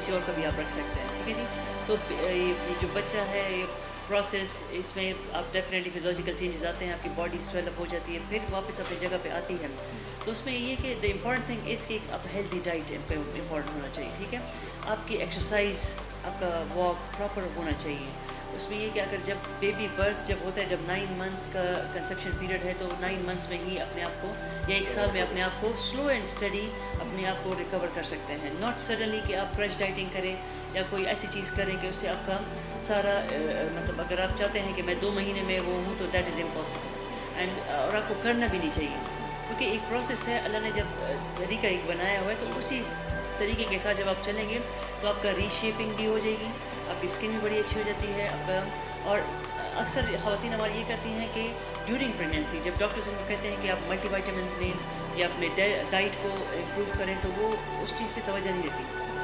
کسی اور کا بھی آپ رکھ سکتے ہیں، ٹھیک ہے جی۔ تو یہ جو بچہ ہے یہ پروسیس، اس میں آپ ڈیفینیٹلی فزیولوجیکل چینجز آتے ہیں، آپ کی باڈی سویل اپ ہو جاتی ہے، پھر واپس اپنی جگہ پہ آتی ہے۔ تو اس میں یہ کہ دا امپورٹنٹ تھنگ اس کہ آپ ہیلدی ڈائٹ امپورٹنٹ ہونا چاہیے، ٹھیک ہے۔ آپ کی ایکسرسائز، آپ کا واک پراپر ہونا چاہیے۔ اس میں یہ کہ اگر جب بیبی برتھ جب ہوتا ہے، جب 9 منتھس کا کنسیپشن پیریڈ ہے، تو 9 منتھس میں ہی اپنے آپ کو یا 1 سال میں اپنے آپ کو سلو اینڈ اسٹڈی اپنے آپ کو ریکور کر سکتے ہیں، ناٹ سڈنلی کہ آپ کریش ڈائٹنگ کریں یا کوئی ایسی چیز کریں کہ اس سے آپ کا سارا مطلب اگر آپ چاہتے ہیں کہ میں 2 مہینے میں وہ ہوں تو دیٹ از امپاسبل، اینڈ اور آپ کو کرنا بھی نہیں چاہیے، کیونکہ ایک پروسیس ہے، اللہ نے جب طریقہ ایک بنایا ہوا ہے تو اسی طریقے کے ساتھ جب آپ چلیں گے تو آپ کا ری شیپنگ بھی ہو جائے گی، آپ کی اسکن بھی بڑی اچھی ہو جاتی ہے آپ کا۔ اور اکثر خواتین ہماری یہ کرتی ہیں کہ ڈیورنگ پریگنینسی جب ڈاکٹرز ان کو کہتے ہیں کہ آپ ملٹی وائٹامنس لیں یا اپنے ڈائٹ کو امپروو کریں تو وہ اس چیز پہ توجہ نہیں دیتی۔